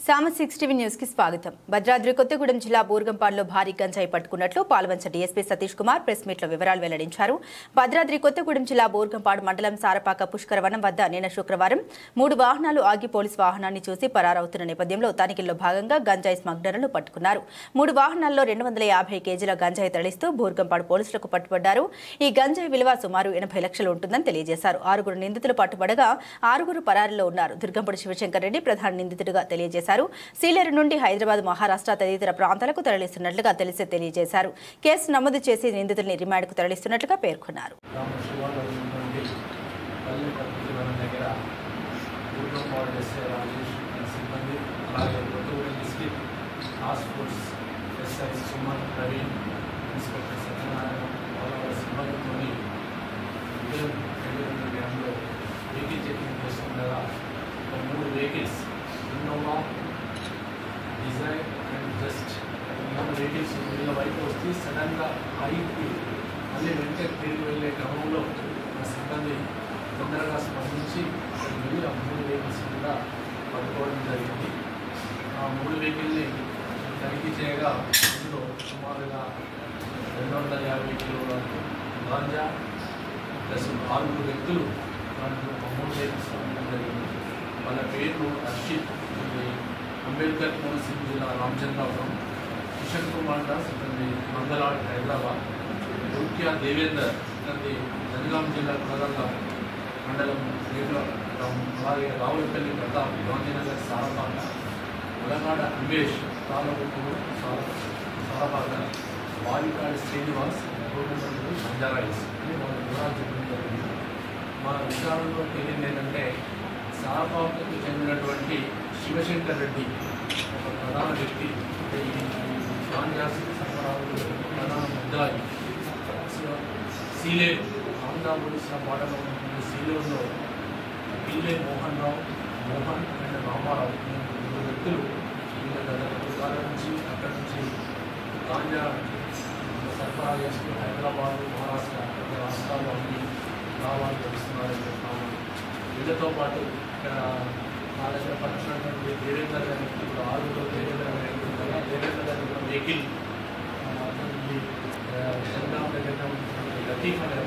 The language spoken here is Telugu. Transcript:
సామ6 టీవీ న్యూస్ కి స్వాగతం. భద్రాద్రి కొత్తగూడెం జిల్లా బూర్గంపాడులో భారీ గంజాయి పట్టుకున్నట్లు Palvancha DSP Satish Kumar press meet లో వివరాలు వెల్లడించారు. భద్రాద్రి కొత్తగూడెం జిల్లా బూర్గంపాడు మండలం సారపాక పుష్కరవనం వద్ద నిన్న శుక్రవారం 3 వాహనాలు ఆగి పోలీస్ వాహనాన్ని చూసి పరారవుతున్న నేపథ్యంలో తనిఖీల్లో భాగంగా గంజాయి స్మగ్లర్లను పట్టుకున్నారు. 3 వాహనాల్లో 250 కేజీల గంజాయి తరలిస్తూ బూర్గంపాడు పోలీసులకు పట్టుబడ్డారు. ఈ గంజాయి విలువ సుమారు 80 లక్షలు ఉంటుందని తెలియజేశారు. 6 నిందితులు పట్టుబడగా 6 పరారీలో ఉన్నారు. దుర్గంపూడి శివశంకర్ రెడ్డి ప్రధాన నిందితుడిగా తెలియజేశారు. సీలేరు నుండి హైదరాబాద్, మహారాష్ట్ర తదితర ప్రాంతాలకు తరలిస్తున్నట్లుగా తెలియజేశారు. కేసు నమోదు చేసి నిందితుల్ని రిమాండ్కు తరలిస్తున్నట్లుగా పేర్కొన్నారు. డిజైన్ అండ్ జస్ట్ వెహికల్స్ వీళ్ళ వైపు వస్తే సడన్గా హైకి మళ్ళీ వెంటనే తిరిగి వెళ్ళే క్రమంలో మా సిబ్బంది తొందరగా స్పందించి అక్కడికి వెళ్ళి ఆ 3 వెహికల్స్ కూడా పట్టుకోవడం జరిగింది. ఆ 3 వెహికల్ని తనిఖీ చేయగా అందులో సుమారుగా 250 కిలోల గాంజా ప్లస్ 6 వ్యక్తులు దాంట్లో 3 వెహికల్స్ ఉండడం జరిగింది. వాళ్ళ పేర్లు అర్షిత్, అంబేద్కర్ కోనసీమ జిల్లా రామచంద్రాపురం, కిషన్ కుమార్ దాస్ మంగళాడ్ హైదరాబాద్, ఉర్క్యా దేవేందర్ జనగాం జిల్లా కొరగల్ల మండలం అలాగే రావులపల్లి ప్రతాప్ గాంధీనగర్ సారపాక, ఉలగాడ అన్వేష్ తాలూకు సారపాక, వారికాడి శ్రీనివాస్ బంజారాయిస్ అని వాళ్ళ వివరాలు చెప్పడం జరిగింది. మా విచారణలో తెలియదు ఏంటంటే సారపాకకు చెందినటువంటి శివశంకర్ రెడ్డి ఒక ప్రధాన వ్యక్తి, ఈ గాంజాసి సరఫరాలు ప్రధాన ముద్దాయి. సీలేరు ఆంధ్రప్రదేశ్ బార్డర్లో ఉన్నటువంటి సీలేరులో పిల్లే మోహన్ అండ్ రామారావు 3 వ్యక్తులు వీళ్ళ నుంచి అక్కడి నుంచి గాంజా సరఫరా చేస్తూ హైదరాబాద్, మహారాష్ట్ర రాష్ట్రాల్లో అన్ని లాభాలు తెలుస్తున్నారని చెప్తాము. వీళ్ళతో పాటు ఇక్కడ మా దగ్గర పట్టినటువంటి దేవేందర్ గారి ఇప్పుడు 6 దేవేందర్ గారి వెహికల్ జనగాం దగ్గర లతీఫ్ అనే